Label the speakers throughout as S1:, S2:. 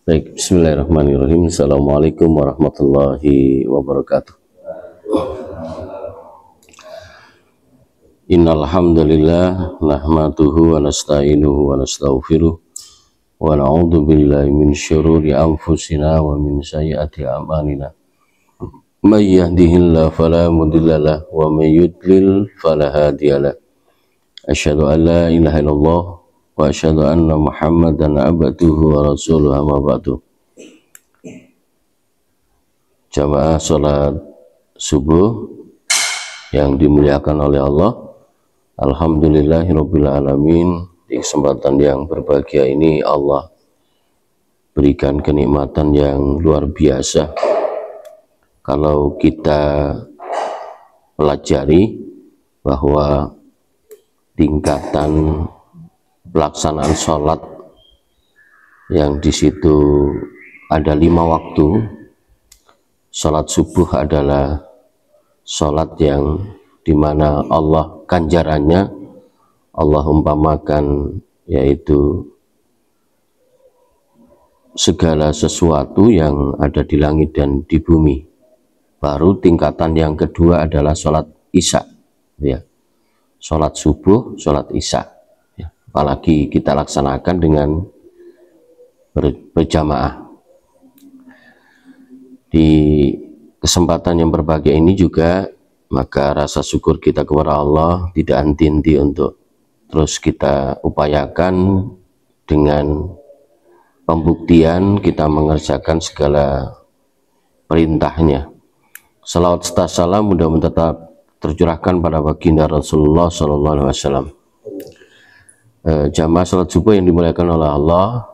S1: Baik, bismillahirrahmanirrahim. Assalamualaikum warahmatullahi wabarakatuh. Innal hamdalillah nahmaduhu wa nasta'inuhu wa nastaghfiruh wa na'udzu billahi min syururi anfusina wa min sayyiati a'malina. May yahdihillahu fala mudhillalah wa may yudlil fala hadiyalah. Asyhadu an la ilaha illallah wa asyhadu anna Muhammadan abduhu wa rasuluhu, amma ba'du. Jamaah salat subuh yang dimuliakan oleh Allah, alhamdulillahirabbil alamin. Di kesempatan yang berbahagia ini Allah berikan kenikmatan yang luar biasa. Kalau kita pelajari bahwa tingkatan pelaksanaan sholat yang di situ ada 5 waktu. Sholat subuh adalah sholat yang dimana Allah ganjarannya Allah umpamakan yaitu segala sesuatu yang ada di langit dan di bumi. Baru tingkatan yang kedua adalah sholat isya, ya. Sholat subuh, sholat isya, ya. Apalagi kita laksanakan dengan berjamaah. Di kesempatan yang berbahagia ini juga, maka rasa syukur kita kepada Allah tidak henti-henti untuk terus kita upayakan dengan pembuktian kita mengerjakan segala perintahnya. Salawat serta salam mudah-mudahan tetap tercurahkan pada baginda Rasulullah SAW. Jamaah salat subuh yang dimuliakan oleh Allah,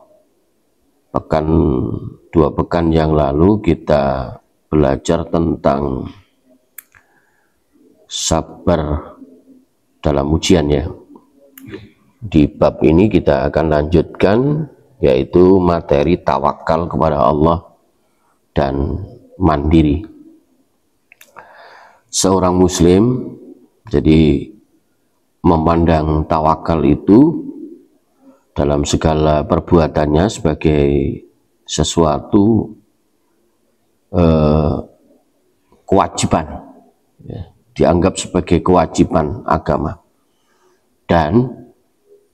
S1: dua pekan yang lalu kita belajar tentang sabar dalam ujian, ya. Di bab ini kita akan lanjutkan, yaitu materi tawakal kepada Allah dan mandiri. Seorang muslim jadi memandang tawakal itu dalam segala perbuatannya sebagai sesuatu kewajiban, ya, dianggap sebagai kewajiban agama. Dan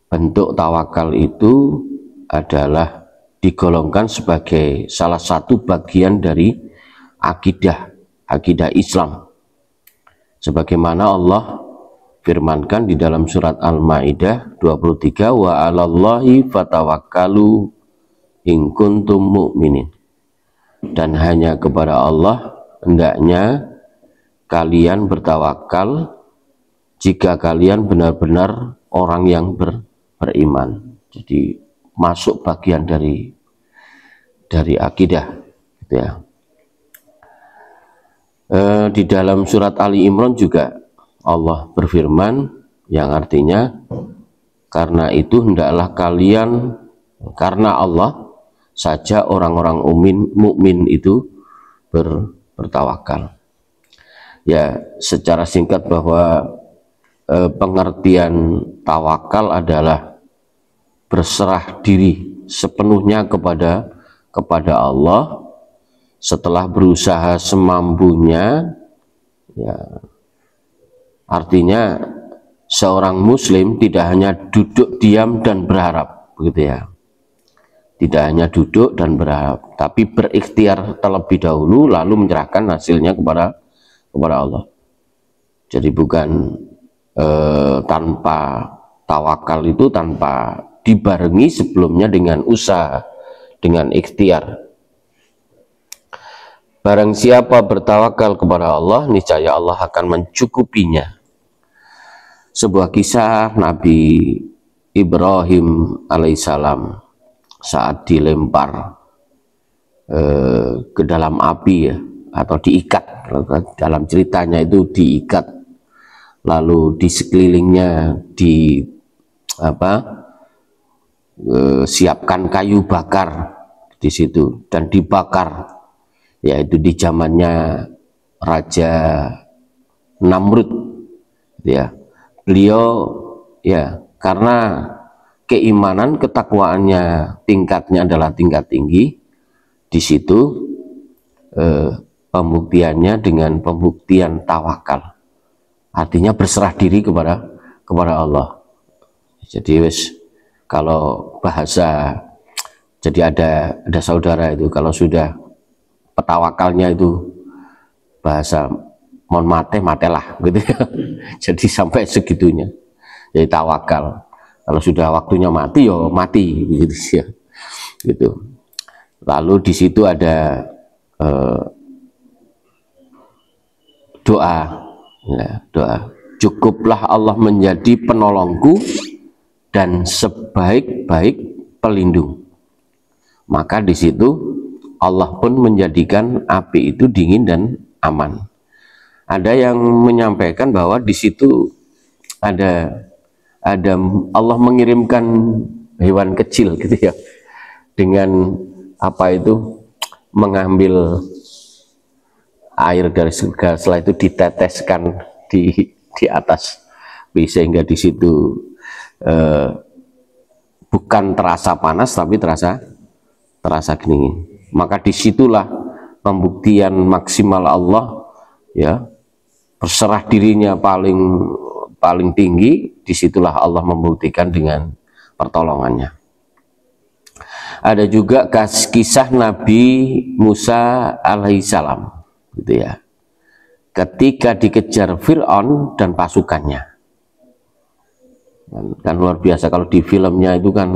S1: bentuk tawakal itu adalah digolongkan sebagai salah satu bagian dari akidah Islam, sebagaimana Allah firmankan di dalam surat Al-Maidah 23, wa 'alallahi fatawakkalu in kuntum mu'minin. Dan hanya kepada Allah hendaknya kalian bertawakal jika kalian benar-benar orang yang beriman. Jadi masuk bagian dari akidah, gitu ya. Di dalam surat Ali Imran juga Allah berfirman yang artinya, karena itu hendaklah kalian, karena Allah saja orang-orang mukmin itu bertawakal. Ya, secara singkat bahwa pengertian tawakal adalah berserah diri sepenuhnya kepada Allah setelah berusaha semampunya, ya. Artinya seorang muslim tidak hanya duduk diam dan berharap, begitu ya. Tidak hanya duduk dan berharap, tapi berikhtiar terlebih dahulu lalu menyerahkan hasilnya kepada Allah. Jadi bukan tanpa tawakal itu tanpa dibarengi sebelumnya dengan usaha, dengan ikhtiar. Barang siapa bertawakal kepada Allah, niscaya Allah akan mencukupinya. Sebuah kisah Nabi Ibrahim alaihissalam saat dilempar ke dalam api, ya, atau diikat. Dalam ceritanya itu diikat, lalu di sekelilingnya siapkan kayu bakar di situ dan dibakar, yaitu di zamannya Raja Namrud, ya. Beliau, ya, karena keimanan, ketakwaannya tingkatnya adalah tingkat tinggi, Di situ pembuktiannya dengan pembuktian tawakal, artinya berserah diri kepada Allah. Jadi wis, kalau bahasa, jadi ada saudara itu kalau sudah petawakalnya itu bahasa mohon matelah gitu ya. Jadi sampai segitunya, jadi tawakal. Kalau sudah waktunya mati, yo mati gitu ya. Gitu. Lalu di situ ada doa, ya, doa. Cukuplah Allah menjadi penolongku dan sebaik-baik pelindung. Maka di situ Allah pun menjadikan api itu dingin dan aman. Ada yang menyampaikan bahwa di situ ada Allah mengirimkan hewan kecil gitu ya, dengan apa itu, mengambil air dari surga, setelah itu diteteskan di atas, sehingga di situ bukan terasa panas tapi terasa dingin. Maka disitulah pembuktian maksimal Allah, ya, berserah dirinya paling tinggi. Disitulah Allah membuktikan dengan pertolongannya. Ada juga kisah Nabi Musa alaihissalam, gitu ya, ketika dikejar Fir'aun dan pasukannya. Kan luar biasa, kalau di filmnya itu kan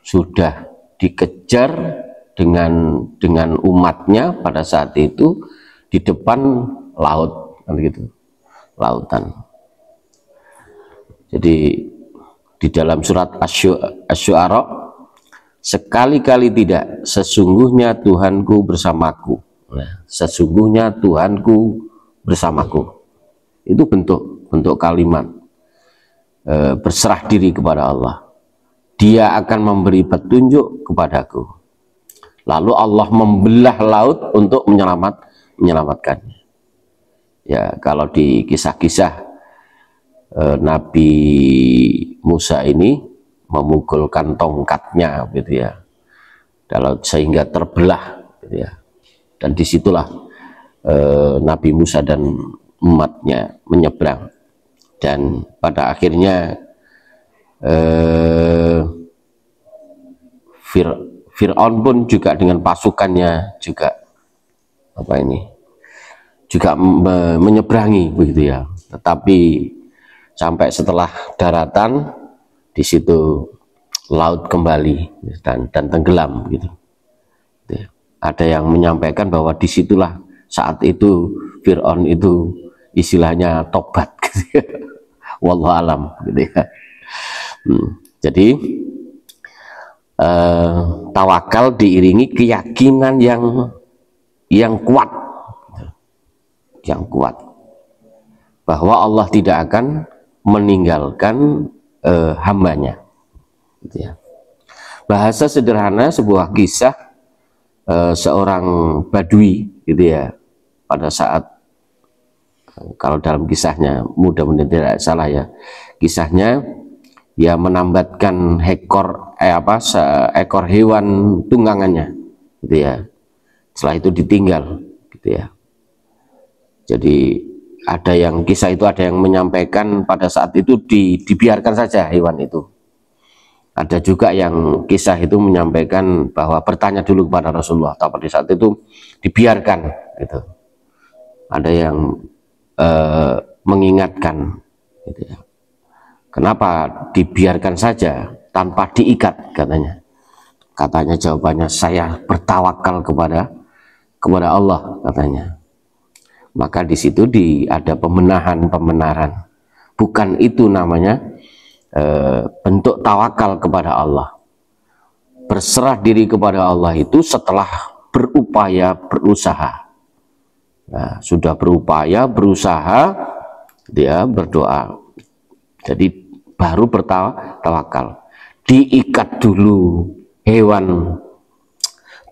S1: sudah dikejar dengan umatnya pada saat itu di depan laut, kan gitu, lautan. Jadi di dalam surat Asy-Syu'ara, sekali-kali tidak, sesungguhnya Tuhanku bersamaku. Nah, sesungguhnya Tuhanku bersamaku, itu bentuk kalimat berserah diri kepada Allah. Dia akan memberi petunjuk kepadaku. Lalu Allah membelah laut untuk menyelamatkannya. Ya, kalau di kisah-kisah Nabi Musa ini memukulkan tongkatnya, gitu ya, sehingga terbelah, gitu ya. Dan disitulah Nabi Musa dan umatnya menyeberang, dan pada akhirnya Fir'aun pun juga dengan pasukannya juga menyeberangi, begitu ya. Tetapi sampai setelah daratan, di situ laut kembali dan tenggelam, gitu. Ada yang menyampaikan bahwa disitulah saat itu Fir'aun itu istilahnya tobat, gitu ya. Wallahu alam, gitu ya. Jadi tawakal diiringi keyakinan yang kuat, bahwa Allah tidak akan meninggalkan hambanya, gitu ya. Bahasa sederhana, sebuah kisah seorang badui, gitu ya, pada saat, kalau dalam kisahnya, mudah-mudahan tidak salah ya, kisahnya ya menambatkan ekor hewan tunggangannya, gitu ya. Setelah itu ditinggal, gitu ya. Jadi kisah itu ada yang menyampaikan pada saat itu dibiarkan saja hewan itu. Ada juga yang kisah itu menyampaikan bahwa bertanya dulu kepada Rasulullah, tapi pada saat itu dibiarkan, gitu. Ada yang mengingatkan, gitu ya. Kenapa dibiarkan saja tanpa diikat, katanya. Katanya jawabannya, saya bertawakal kepada Allah, katanya. Maka di situ ada pembenaran. Bukan itu namanya bentuk tawakal kepada Allah. Berserah diri kepada Allah itu setelah berupaya, berusaha. Nah, sudah berupaya, berusaha, dia berdoa. Jadi baru bertawakal. Diikat dulu hewan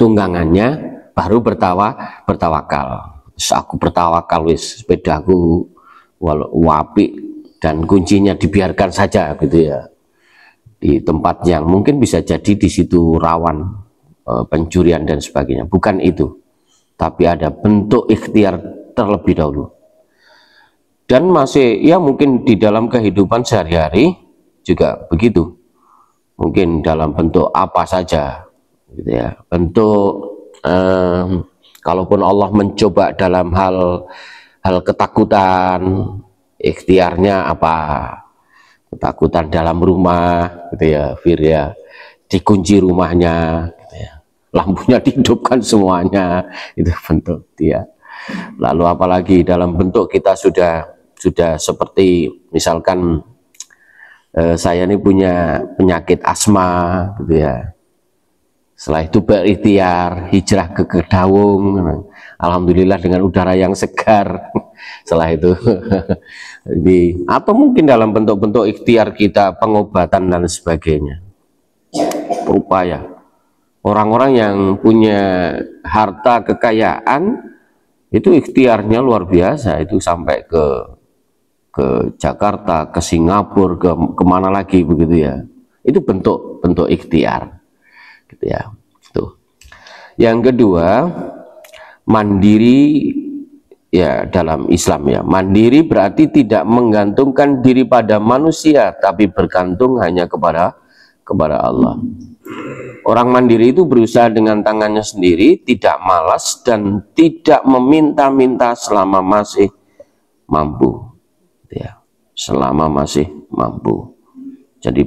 S1: tunggangannya, baru bertawakal. Aku bertawakal, wis sepedaku wapi, dan kuncinya dibiarkan saja, gitu ya, di tempat yang mungkin bisa jadi di situ rawan, pencurian dan sebagainya, bukan itu, tapi ada bentuk ikhtiar terlebih dahulu. Dan masih ya mungkin di dalam kehidupan sehari-hari juga begitu, mungkin dalam bentuk apa saja gitu ya, bentuk kalaupun Allah mencoba dalam hal ketakutan, ikhtiarnya apa, ketakutan dalam rumah gitu ya, ya dikunci rumahnya gitu ya, lampunya dihidupkan semuanya, itu bentuk dia. Lalu apalagi dalam bentuk kita sudah seperti misalkan saya ini punya penyakit asma gitu ya, setelah itu berikhtiar hijrah ke Kedaung, alhamdulillah dengan udara yang segar. Setelah itu atau mungkin dalam bentuk-bentuk ikhtiar kita pengobatan dan sebagainya, berupaya. Orang-orang yang punya harta kekayaan itu ikhtiarnya luar biasa, itu sampai ke Jakarta, ke Singapura, ke kemana lagi begitu ya, itu bentuk ikhtiar gitu ya. Tuh. Yang kedua, mandiri ya dalam Islam ya. Mandiri berarti tidak menggantungkan diri pada manusia, tapi bergantung hanya kepada Allah. Orang mandiri itu berusaha dengan tangannya sendiri, tidak malas dan tidak meminta-minta selama masih mampu. Ya, selama masih mampu. Jadi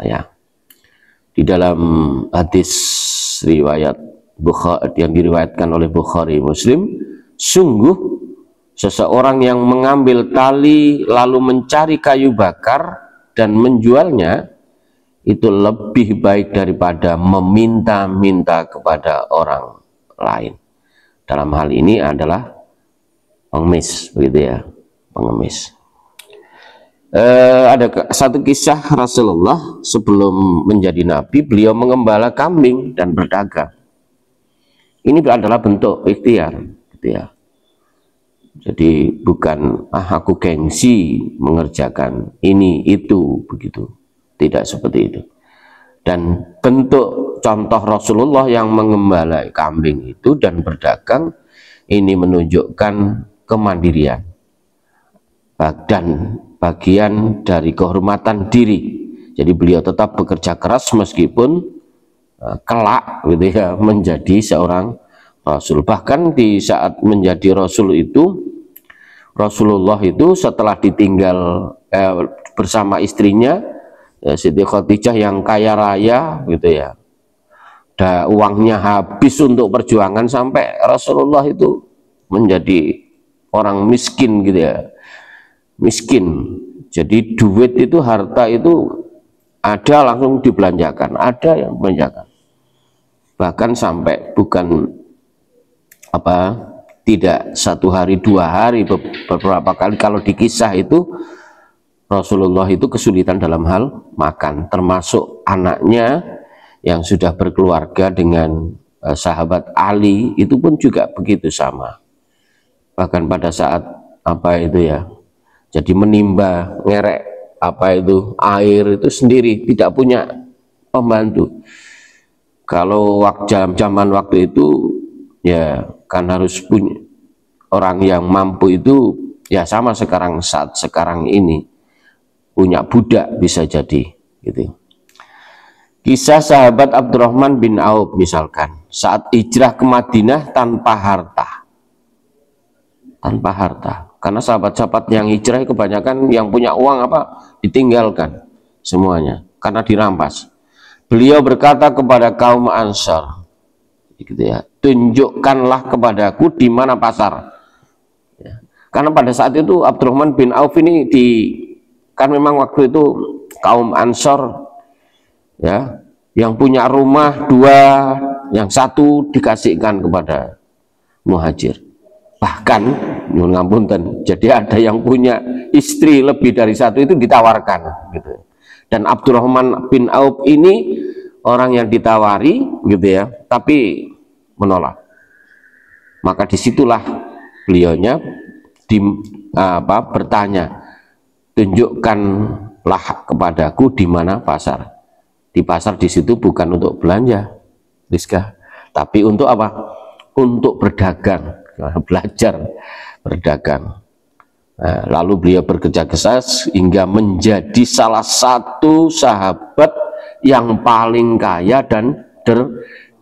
S1: ya, di dalam hadis riwayat Bukhari yang diriwayatkan oleh Bukhari Muslim, sungguh seseorang yang mengambil tali lalu mencari kayu bakar dan menjualnya itu lebih baik daripada meminta-minta kepada orang lain. Dalam hal ini adalah pengemis, begitu ya, pengemis. Ada satu kisah Rasulullah sebelum menjadi nabi, beliau mengembala kambing dan berdagang. Ini adalah bentuk ikhtiar gitu ya. Jadi bukan aku gengsi mengerjakan ini itu begitu, tidak seperti itu. Dan bentuk contoh Rasulullah yang mengembala kambing itu dan berdagang ini menunjukkan kemandirian dan bagian dari kehormatan diri. Jadi beliau tetap bekerja keras meskipun kelak gitu ya menjadi seorang rasul. Bahkan di saat menjadi rasul itu, Rasulullah itu setelah ditinggal bersama istrinya Siti Khadijah yang kaya raya gitu ya, uangnya habis untuk perjuangan sampai Rasulullah itu menjadi orang miskin gitu ya, miskin. Jadi duit itu, harta itu ada langsung dibelanjakan, ada yang belanjakan, bahkan sampai bukan tidak satu hari dua hari, beberapa kali. Kalau di kisah itu Rasulullah itu kesulitan dalam hal makan, termasuk anaknya yang sudah berkeluarga dengan sahabat Ali itu pun juga begitu sama. Bahkan pada saat jadi menimba ngerek air itu sendiri, tidak punya pembantu. Kalau zaman waktu itu ya kan harus punya orang yang mampu itu ya, sama saat sekarang ini punya budak bisa jadi gitu. Kisah sahabat Abdurrahman bin Auf misalkan, saat hijrah ke Madinah tanpa harta, karena sahabat-sahabat yang hijrah kebanyakan yang punya uang ditinggalkan semuanya karena dirampas. Beliau berkata kepada kaum Ansar gitu ya, tunjukkanlah kepadaku di mana pasar ya. Karena pada saat itu Abdurrahman bin Auf ini kan memang waktu itu kaum Ansor ya, yang punya rumah dua, yang satu dikasihkan kepada Muhajir. Bahkan ngapunten, jadi ada yang punya istri lebih dari satu itu ditawarkan gitu. Dan Abdurrahman bin Auf ini orang yang ditawari gitu ya, tapi menolak. Maka disitulah beliaunya bertanya, tunjukkanlah kepadaku di mana pasar. Di pasar di situ bukan untuk belanja, Rizkah. Tapi untuk apa? Untuk berdagang, belajar berdagang. Nah, lalu beliau bekerja keras hingga menjadi salah satu sahabat yang paling kaya dan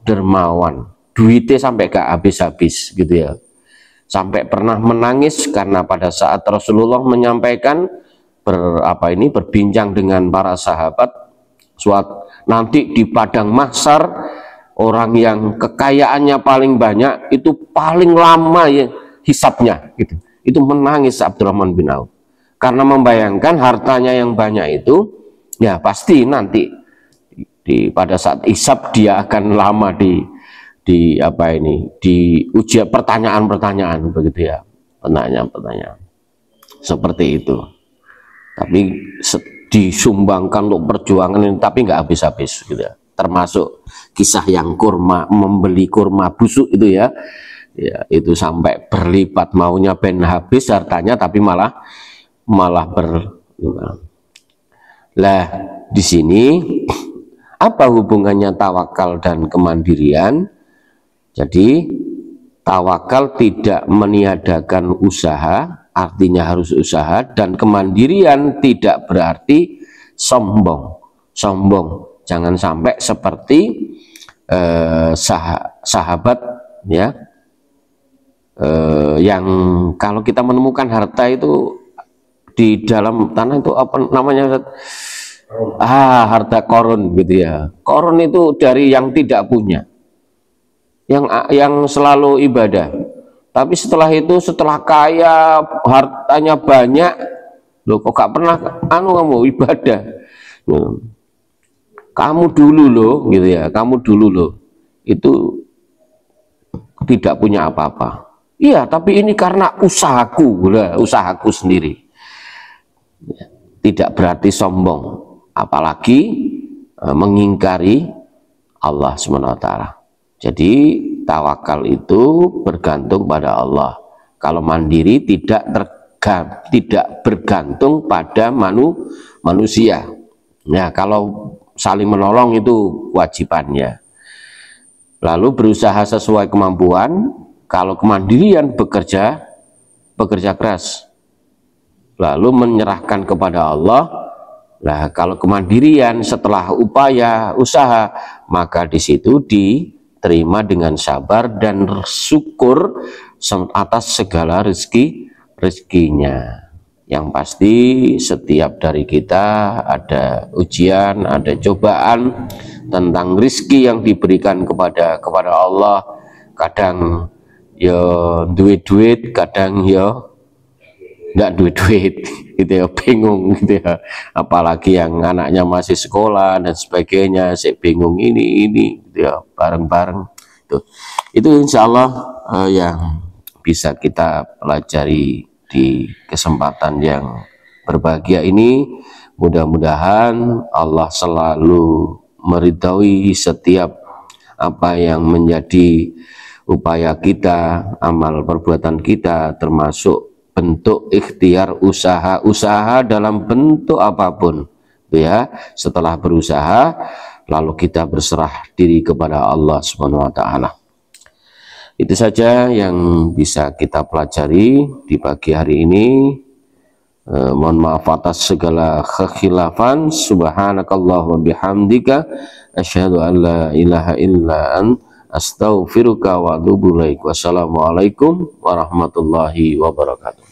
S1: dermawan. Duitnya sampai gak habis-habis gitu ya. Sampai pernah menangis karena pada saat Rasulullah menyampaikan berbincang dengan para sahabat, nanti di padang mahsyar orang yang kekayaannya paling banyak itu paling lama ya hisabnya gitu. Itu menangis Abdurrahman bin Auf karena membayangkan hartanya yang banyak itu ya pasti nanti pada saat hisab dia akan lama di ujian pertanyaan-pertanyaan begitu ya, pertanyaan-pertanyaan seperti itu. Tapi disumbangkan untuk perjuangan ini, tapi nggak habis-habis gitu ya. Termasuk kisah yang membeli kurma busuk itu ya, itu sampai berlipat, maunya ben habis hartanya tapi malah lah. Di sini apa hubungannya tawakal dan kemandirian? Jadi tawakal tidak meniadakan usaha, artinya harus usaha, dan kemandirian tidak berarti sombong. Jangan sampai seperti sahabat ya, yang kalau kita menemukan harta itu di dalam tanah itu apa namanya? Harta korun gitu ya. Korun itu dari yang tidak punya, yang selalu ibadah. Tapi setelah itu, setelah kaya, hartanya banyak, loh kok gak pernah kamu ibadah? Kamu dulu loh, gitu ya. Kamu dulu loh, itu tidak punya apa-apa. Iya, tapi ini karena usahaku sendiri. Tidak berarti sombong, apalagi mengingkari Allah SWT. Jadi tawakal itu bergantung pada Allah. Kalau mandiri tidak bergantung pada manusia. Nah, kalau saling menolong itu kewajibannya. Lalu berusaha sesuai kemampuan. Kalau kemandirian bekerja keras. Lalu menyerahkan kepada Allah. Nah, kalau kemandirian setelah usaha, maka di situ diterima dengan sabar dan syukur atas segala rezekinya. Yang pasti setiap dari kita ada ujian, ada cobaan tentang rezeki yang diberikan kepada Allah. Kadang ya duit, kadang ya enggak duit gitu ya, bingung gitu ya. Apalagi yang anaknya masih sekolah dan sebagainya, saya bingung ini gitu ya, bareng-bareng itu insya Allah yang bisa kita pelajari di kesempatan yang berbahagia ini. Mudah-mudahan Allah selalu meridhai setiap apa yang menjadi upaya kita, amal perbuatan kita, termasuk bentuk ikhtiar usaha dalam bentuk apapun ya. Setelah berusaha lalu kita berserah diri kepada Allah SWT. Itu saja yang bisa kita pelajari di pagi hari ini. Mohon maaf atas segala kekhilafan. Subhanakallah wa bihamdika asyhadu an la ilaha illa ant astaghfiruka wa atubu ilaik. Wassalamualaikum warahmatullahi wabarakatuh.